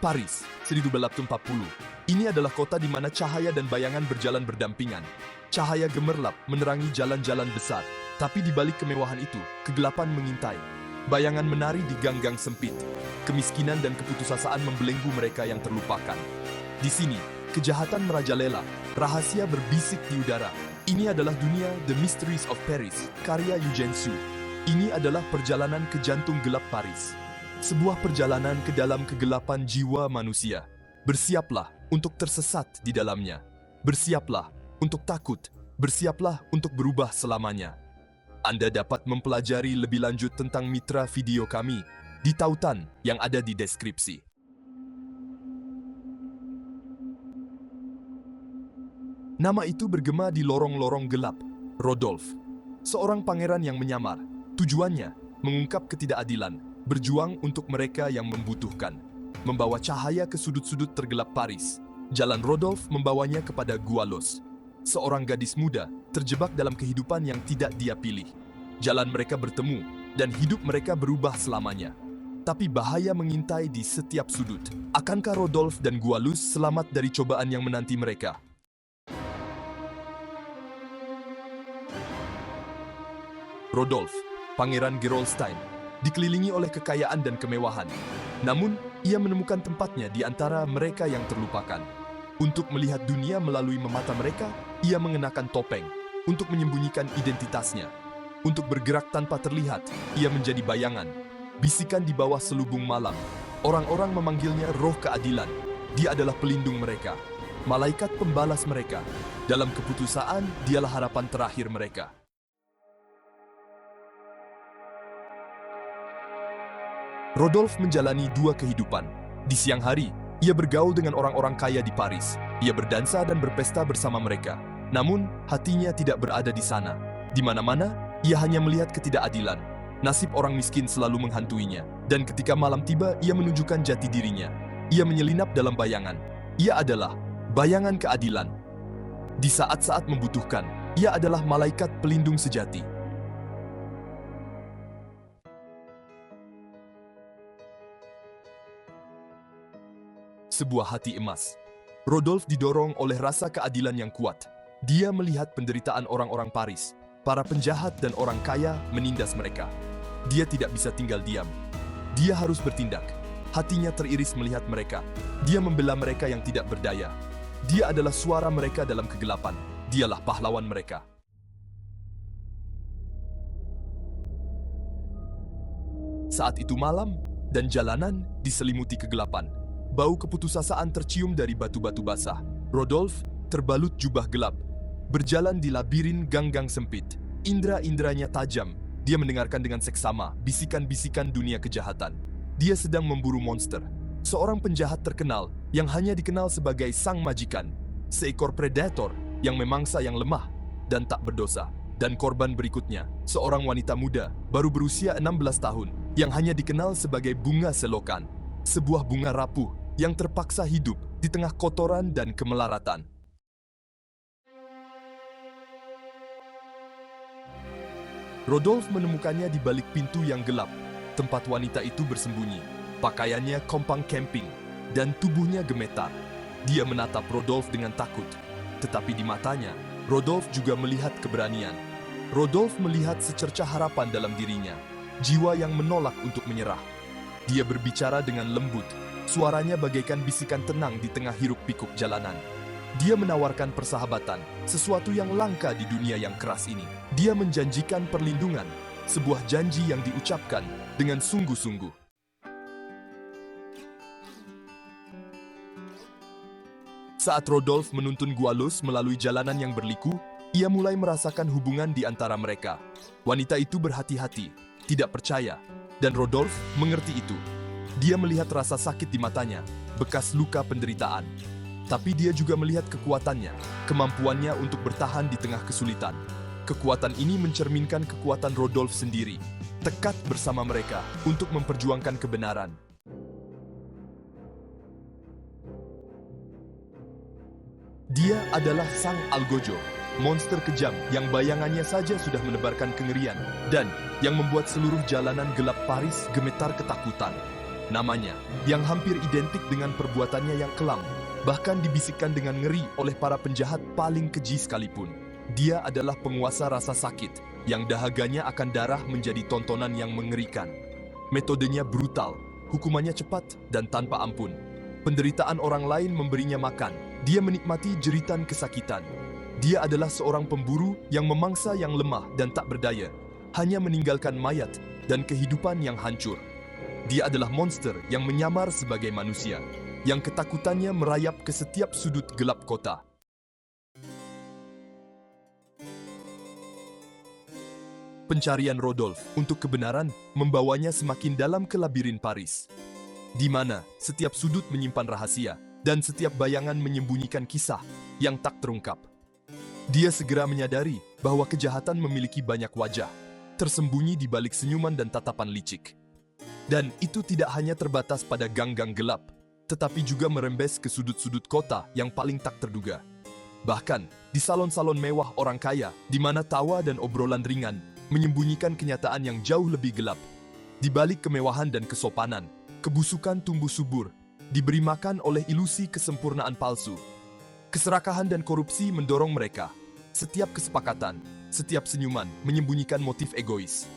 Paris, 1840. Ini adalah kota di mana cahaya dan bayangan berjalan berdampingan. Cahaya gemerlap menerangi jalan-jalan besar, tapi di balik kemewahan itu, kegelapan mengintai. Bayangan menari di gang-gang sempit. Kemiskinan dan keputusasaan membelenggu mereka yang terlupakan. Di sini, kejahatan merajalela, rahasia berbisik di udara. Ini adalah dunia The Mysteries of Paris, karya Eugène Sue. Ini adalah perjalanan ke jantung gelap Paris. Sebuah perjalanan ke dalam kegelapan jiwa manusia. Bersiaplah untuk tersesat di dalamnya. Bersiaplah untuk takut. Bersiaplah untuk berubah selamanya. Anda dapat mempelajari lebih lanjut tentang mitra video kami di tautan yang ada di deskripsi. Nama itu bergema di lorong-lorong gelap. Rodolphe, seorang pangeran yang menyamar. Tujuannya mengungkap ketidakadilan, berjuang untuk mereka yang membutuhkan, membawa cahaya ke sudut-sudut tergelap Paris. Jalan Rodolphe membawanya kepada Goualos, seorang gadis muda terjebak dalam kehidupan yang tidak dia pilih. Jalan mereka bertemu, dan hidup mereka berubah selamanya. Tapi bahaya mengintai di setiap sudut. Akankah Rodolphe dan Goualos selamat dari cobaan yang menanti mereka? Rodolphe, Pangeran Gerolstein, dikelilingi oleh kekayaan dan kemewahan. Namun, ia menemukan tempatnya di antara mereka yang terlupakan. Untuk melihat dunia melalui memata mereka, ia mengenakan topeng untuk menyembunyikan identitasnya. Untuk bergerak tanpa terlihat, ia menjadi bayangan. Bisikan di bawah selubung malam. Orang-orang memanggilnya roh keadilan. Dia adalah pelindung mereka, malaikat pembalas mereka. Dalam keputusasaan, dialah harapan terakhir mereka. Rodolphe menjalani dua kehidupan. Di siang hari, ia bergaul dengan orang-orang kaya di Paris. Ia berdansa dan berpesta bersama mereka. Namun, hatinya tidak berada di sana. Di mana-mana, ia hanya melihat ketidakadilan. Nasib orang miskin selalu menghantuinya. Dan ketika malam tiba, ia menunjukkan jati dirinya. Ia menyelinap dalam bayangan. Ia adalah bayangan keadilan. Di saat-saat membutuhkan, ia adalah malaikat pelindung sejati. Sebuah hati emas. Rodolphe didorong oleh rasa keadilan yang kuat. Dia melihat penderitaan orang-orang Paris. Para penjahat dan orang kaya menindas mereka. Dia tidak bisa tinggal diam. Dia harus bertindak. Hatinya teriris melihat mereka. Dia membela mereka yang tidak berdaya. Dia adalah suara mereka dalam kegelapan. Dialah pahlawan mereka. Saat itu malam, dan jalanan diselimuti kegelapan. Bau keputusasaan tercium dari batu-batu basah. Rodolphe terbalut jubah gelap, berjalan di labirin gang-gang sempit. Indera-inderanya tajam. Dia mendengarkan dengan seksama bisikan-bisikan dunia kejahatan. Dia sedang memburu monster, seorang penjahat terkenal yang hanya dikenal sebagai sang majikan, seekor predator yang memangsa yang lemah dan tak berdosa. Dan korban berikutnya, seorang wanita muda baru berusia 16 tahun yang hanya dikenal sebagai bunga selokan, sebuah bunga rapuh yang terpaksa hidup di tengah kotoran dan kemelaratan. Rodolphe menemukannya di balik pintu yang gelap. Tempat wanita itu bersembunyi. Pakaiannya kompang camping, dan tubuhnya gemetar. Dia menatap Rodolphe dengan takut. Tetapi di matanya, Rodolphe juga melihat keberanian. Rodolphe melihat secercah harapan dalam dirinya, jiwa yang menolak untuk menyerah. Dia berbicara dengan lembut. Suaranya bagaikan bisikan tenang di tengah hiruk-pikuk jalanan. Dia menawarkan persahabatan, sesuatu yang langka di dunia yang keras ini. Dia menjanjikan perlindungan, sebuah janji yang diucapkan dengan sungguh-sungguh. Saat Rodolphe menuntun Goualos melalui jalanan yang berliku, ia mulai merasakan hubungan di antara mereka. Wanita itu berhati-hati, tidak percaya, dan Rodolphe mengerti itu. Dia melihat rasa sakit di matanya, bekas luka penderitaan. Tapi dia juga melihat kekuatannya, kemampuannya untuk bertahan di tengah kesulitan. Kekuatan ini mencerminkan kekuatan Rodolphe sendiri, tekad bersama mereka untuk memperjuangkan kebenaran. Dia adalah Sang Algojo, monster kejam yang bayangannya saja sudah menebarkan kengerian, dan yang membuat seluruh jalanan gelap Paris gemetar ketakutan. Namanya, yang hampir identik dengan perbuatannya yang kelam, bahkan dibisikkan dengan ngeri oleh para penjahat paling keji sekalipun. Dia adalah penguasa rasa sakit, yang dahaganya akan darah menjadi tontonan yang mengerikan. Metodenya brutal, hukumannya cepat dan tanpa ampun. Penderitaan orang lain memberinya makan, dia menikmati jeritan kesakitan. Dia adalah seorang pemburu yang memangsa yang lemah dan tak berdaya, hanya meninggalkan mayat dan kehidupan yang hancur. Dia adalah monster yang menyamar sebagai manusia, yang ketakutannya merayap ke setiap sudut gelap kota. Pencarian Rodolphe untuk kebenaran membawanya semakin dalam ke labirin Paris, di mana setiap sudut menyimpan rahasia dan setiap bayangan menyembunyikan kisah yang tak terungkap. Dia segera menyadari bahwa kejahatan memiliki banyak wajah, tersembunyi di balik senyuman dan tatapan licik. Dan itu tidak hanya terbatas pada gang-gang gelap, tetapi juga merembes ke sudut-sudut kota yang paling tak terduga. Bahkan, di salon-salon mewah orang kaya, di mana tawa dan obrolan ringan menyembunyikan kenyataan yang jauh lebih gelap. Di balik kemewahan dan kesopanan, kebusukan tumbuh subur, diberi makan oleh ilusi kesempurnaan palsu. Keserakahan dan korupsi mendorong mereka. Setiap kesepakatan, setiap senyuman menyembunyikan motif egois.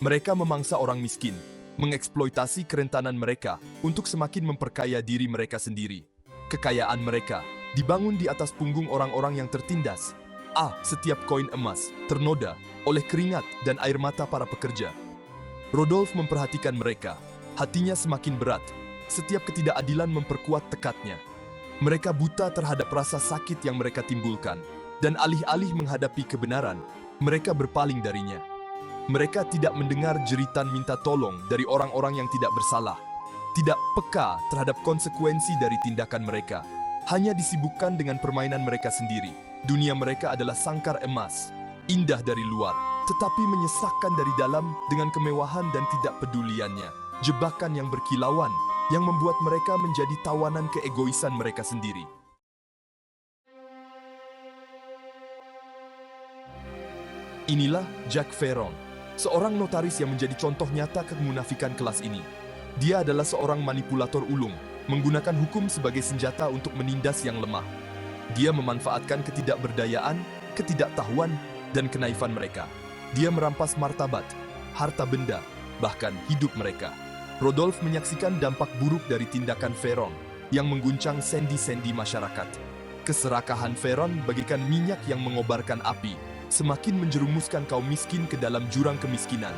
Mereka memangsa orang miskin, mengeksploitasi kerentanan mereka untuk semakin memperkaya diri mereka sendiri. Kekayaan mereka dibangun di atas punggung orang-orang yang tertindas. Setiap koin emas ternoda oleh keringat dan air mata para pekerja. Rodolphe memperhatikan mereka. Hatinya semakin berat. Setiap ketidakadilan memperkuat tekadnya. Mereka buta terhadap rasa sakit yang mereka timbulkan. Dan alih-alih menghadapi kebenaran, mereka berpaling darinya. Mereka tidak mendengar jeritan minta tolong dari orang-orang yang tidak bersalah. Tidak peka terhadap konsekuensi dari tindakan mereka. Hanya disibukkan dengan permainan mereka sendiri. Dunia mereka adalah sangkar emas, indah dari luar, tetapi menyesakkan dari dalam dengan kemewahan dan tidak peduliannya. Jebakan yang berkilauan, yang membuat mereka menjadi tawanan keegoisan mereka sendiri. Inilah Jacques Ferron, seorang notaris yang menjadi contoh nyata kemunafikan kelas ini. Dia adalah seorang manipulator ulung, menggunakan hukum sebagai senjata untuk menindas yang lemah. Dia memanfaatkan ketidakberdayaan, ketidaktahuan, dan kenaifan mereka. Dia merampas martabat, harta benda, bahkan hidup mereka. Rodolphe menyaksikan dampak buruk dari tindakan Ferron yang mengguncang sendi-sendi masyarakat. Keserakahan Ferron bagaikan minyak yang mengobarkan api, semakin menjerumuskan kaum miskin ke dalam jurang kemiskinan.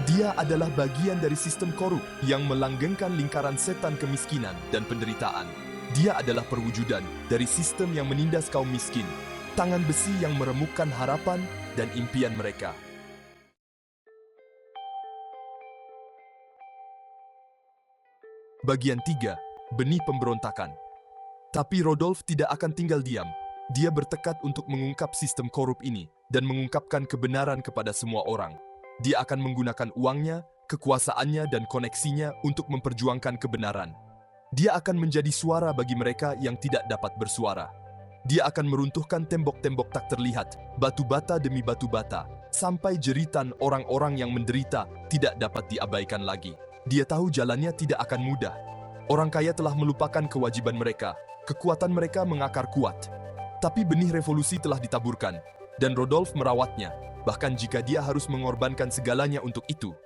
Dia adalah bagian dari sistem korup yang melanggengkan lingkaran setan kemiskinan dan penderitaan. Dia adalah perwujudan dari sistem yang menindas kaum miskin, tangan besi yang meremukkan harapan dan impian mereka. Bagian 3, benih pemberontakan. Tapi Rodolphe tidak akan tinggal diam. Dia bertekad untuk mengungkap sistem korup ini dan mengungkapkan kebenaran kepada semua orang. Dia akan menggunakan uangnya, kekuasaannya, dan koneksinya untuk memperjuangkan kebenaran. Dia akan menjadi suara bagi mereka yang tidak dapat bersuara. Dia akan meruntuhkan tembok-tembok tak terlihat, batu bata demi batu bata, sampai jeritan orang-orang yang menderita tidak dapat diabaikan lagi. Dia tahu jalannya tidak akan mudah. Orang kaya telah melupakan kewajiban mereka, kekuatan mereka mengakar kuat. Tapi benih revolusi telah ditaburkan, dan Rodolphe merawatnya, bahkan jika dia harus mengorbankan segalanya untuk itu.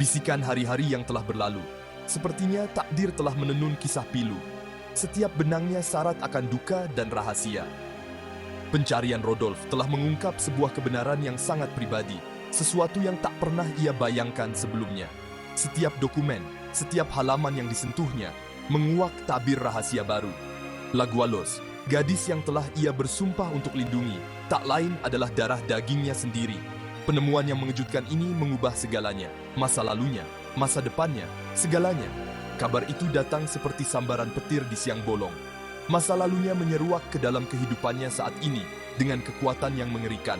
Bisikan hari-hari yang telah berlalu. Sepertinya takdir telah menenun kisah pilu. Setiap benangnya syarat akan duka dan rahasia. Pencarian Rodolphe telah mengungkap sebuah kebenaran yang sangat pribadi, sesuatu yang tak pernah ia bayangkan sebelumnya. Setiap dokumen, setiap halaman yang disentuhnya, menguak tabir rahasia baru. La Goualeuse, gadis yang telah ia bersumpah untuk lindungi, tak lain adalah darah dagingnya sendiri. Penemuan yang mengejutkan ini mengubah segalanya, masa lalunya, masa depannya, segalanya. Kabar itu datang seperti sambaran petir di siang bolong. Masa lalunya menyeruak ke dalam kehidupannya saat ini dengan kekuatan yang mengerikan.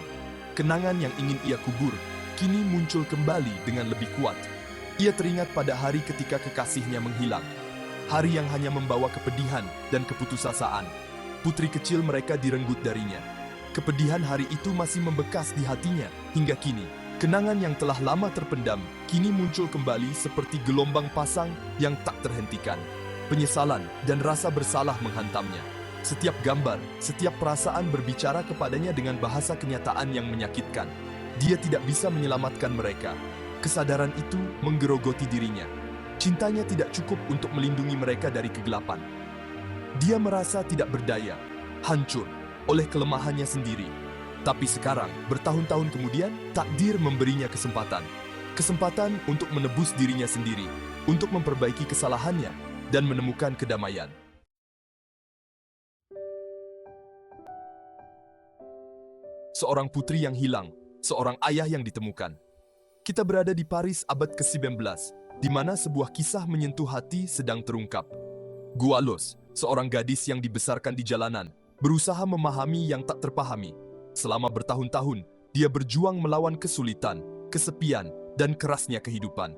Kenangan yang ingin ia kubur, kini muncul kembali dengan lebih kuat. Ia teringat pada hari ketika kekasihnya menghilang. Hari yang hanya membawa kepedihan dan keputusasaan. Putri kecil mereka direnggut darinya. Kepedihan hari itu masih membekas di hatinya hingga kini. Kenangan yang telah lama terpendam, kini muncul kembali seperti gelombang pasang yang tak terhentikan. Penyesalan dan rasa bersalah menghantamnya. Setiap gambar, setiap perasaan berbicara kepadanya dengan bahasa kenyataan yang menyakitkan. Dia tidak bisa menyelamatkan mereka. Kesadaran itu menggerogoti dirinya. Cintanya tidak cukup untuk melindungi mereka dari kegelapan. Dia merasa tidak berdaya, hancur oleh kelemahannya sendiri. Tapi sekarang, bertahun-tahun kemudian, takdir memberinya kesempatan. Kesempatan untuk menebus dirinya sendiri, untuk memperbaiki kesalahannya, dan menemukan kedamaian. Seorang putri yang hilang, seorang ayah yang ditemukan. Kita berada di Paris abad ke-19, di mana sebuah kisah menyentuh hati sedang terungkap. Goualos, seorang gadis yang dibesarkan di jalanan, berusaha memahami yang tak terpahami. Selama bertahun-tahun, dia berjuang melawan kesulitan, kesepian, dan kerasnya kehidupan.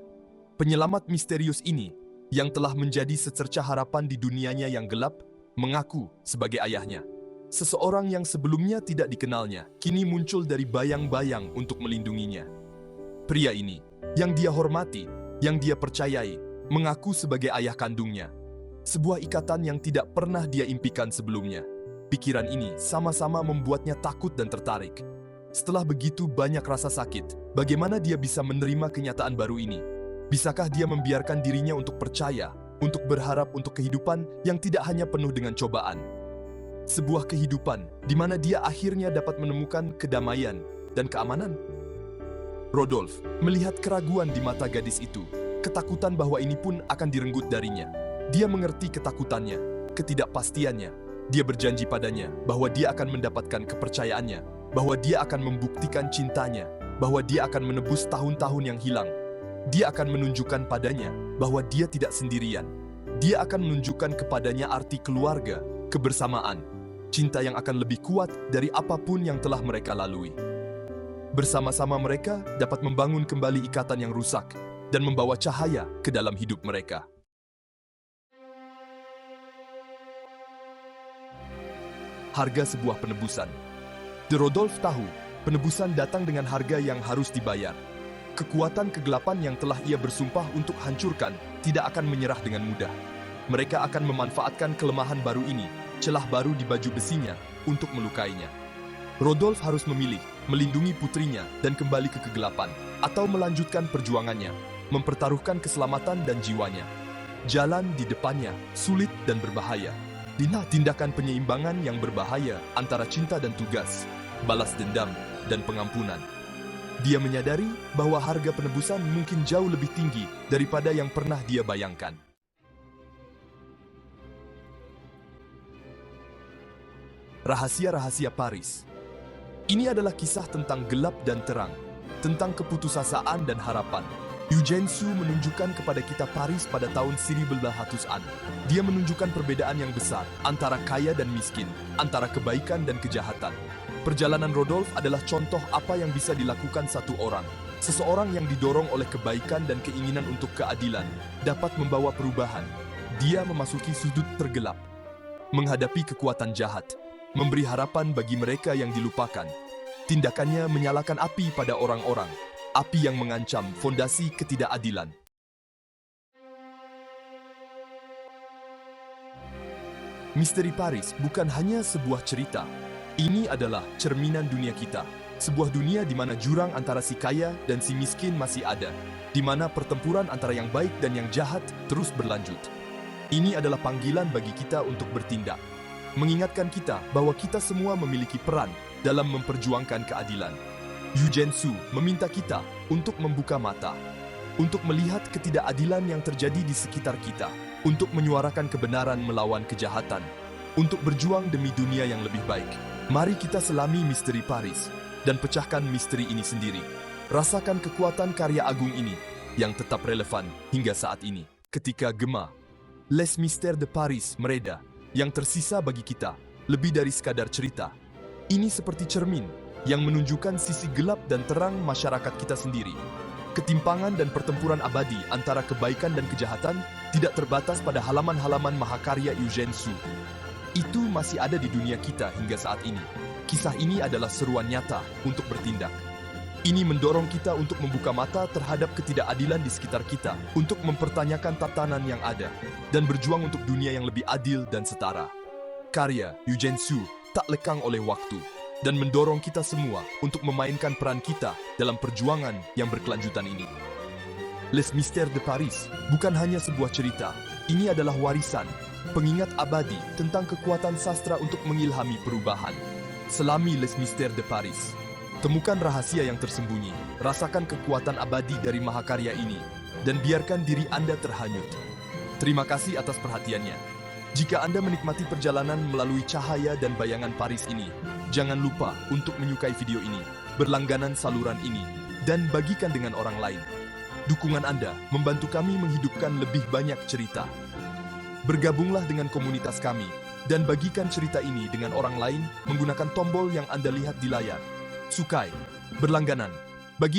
Penyelamat misterius ini, yang telah menjadi secercah harapan di dunianya yang gelap, mengaku sebagai ayahnya. Seseorang yang sebelumnya tidak dikenalnya, kini muncul dari bayang-bayang untuk melindunginya. Pria ini, yang dia hormati, yang dia percayai, mengaku sebagai ayah kandungnya. Sebuah ikatan yang tidak pernah dia impikan sebelumnya. Pikiran ini sama-sama membuatnya takut dan tertarik. Setelah begitu banyak rasa sakit, bagaimana dia bisa menerima kenyataan baru ini? Bisakah dia membiarkan dirinya untuk percaya, untuk berharap untuk kehidupan yang tidak hanya penuh dengan cobaan? Sebuah kehidupan di mana dia akhirnya dapat menemukan kedamaian dan keamanan? Rodolphe melihat keraguan di mata gadis itu, ketakutan bahwa ini pun akan direnggut darinya. Dia mengerti ketakutannya, ketidakpastiannya. Dia berjanji padanya bahwa dia akan mendapatkan kepercayaannya, bahwa dia akan membuktikan cintanya, bahwa dia akan menebus tahun-tahun yang hilang. Dia akan menunjukkan padanya bahwa dia tidak sendirian. Dia akan menunjukkan kepadanya arti keluarga, kebersamaan, cinta yang akan lebih kuat dari apapun yang telah mereka lalui. Bersama-sama mereka dapat membangun kembali ikatan yang rusak dan membawa cahaya ke dalam hidup mereka. Harga sebuah penebusan. De Rodolphe tahu, penebusan datang dengan harga yang harus dibayar. Kekuatan kegelapan yang telah ia bersumpah untuk hancurkan tidak akan menyerah dengan mudah. Mereka akan memanfaatkan kelemahan baru ini, celah baru di baju besinya, untuk melukainya. Rodolphe harus memilih, melindungi putrinya dan kembali ke kegelapan, atau melanjutkan perjuangannya, mempertaruhkan keselamatan dan jiwanya. Jalan di depannya sulit dan berbahaya. Tindakan penyeimbangan yang berbahaya antara cinta dan tugas, balas dendam dan pengampunan. Dia menyadari bahwa harga penebusan mungkin jauh lebih tinggi daripada yang pernah dia bayangkan. Rahasia-rahasia Paris. Ini adalah kisah tentang gelap dan terang, tentang keputusasaan dan harapan. Eugène Sue menunjukkan kepada kita Paris pada tahun 1800-an. Dia menunjukkan perbedaan yang besar antara kaya dan miskin, antara kebaikan dan kejahatan. Perjalanan Rodolphe adalah contoh apa yang bisa dilakukan satu orang. Seseorang yang didorong oleh kebaikan dan keinginan untuk keadilan dapat membawa perubahan. Dia memasuki sudut tergelap, menghadapi kekuatan jahat, memberi harapan bagi mereka yang dilupakan. Tindakannya menyalakan api pada orang-orang, api yang mengancam fondasi ketidakadilan. Misteri Paris bukan hanya sebuah cerita. Ini adalah cerminan dunia kita. Sebuah dunia di mana jurang antara si kaya dan si miskin masih ada. Di mana pertempuran antara yang baik dan yang jahat terus berlanjut. Ini adalah panggilan bagi kita untuk bertindak. Mengingatkan kita bahwa kita semua memiliki peran dalam memperjuangkan keadilan. Eugène Sue meminta kita untuk membuka mata, untuk melihat ketidakadilan yang terjadi di sekitar kita, untuk menyuarakan kebenaran melawan kejahatan, untuk berjuang demi dunia yang lebih baik. Mari kita selami misteri Paris dan pecahkan misteri ini sendiri. Rasakan kekuatan karya agung ini yang tetap relevan hingga saat ini. Ketika gema, Les Mystères de Paris mereda, yang tersisa bagi kita lebih dari sekadar cerita. Ini seperti cermin yang menunjukkan sisi gelap dan terang masyarakat kita sendiri. Ketimpangan dan pertempuran abadi antara kebaikan dan kejahatan tidak terbatas pada halaman-halaman mahakarya Eugène Sue. Itu masih ada di dunia kita hingga saat ini. Kisah ini adalah seruan nyata untuk bertindak. Ini mendorong kita untuk membuka mata terhadap ketidakadilan di sekitar kita, untuk mempertanyakan tatanan yang ada, dan berjuang untuk dunia yang lebih adil dan setara. Karya Eugene Sue tak lekang oleh waktu, dan mendorong kita semua untuk memainkan peran kita dalam perjuangan yang berkelanjutan ini. Les Mystères de Paris bukan hanya sebuah cerita, ini adalah warisan, pengingat abadi tentang kekuatan sastra untuk mengilhami perubahan. Selami Les Mystères de Paris. Temukan rahasia yang tersembunyi, rasakan kekuatan abadi dari mahakarya ini, dan biarkan diri Anda terhanyut. Terima kasih atas perhatiannya. Jika Anda menikmati perjalanan melalui cahaya dan bayangan Paris ini, jangan lupa untuk menyukai video ini, berlangganan saluran ini, dan bagikan dengan orang lain. Dukungan Anda membantu kami menghidupkan lebih banyak cerita. Bergabunglah dengan komunitas kami, dan bagikan cerita ini dengan orang lain menggunakan tombol yang Anda lihat di layar. Sukai, berlangganan,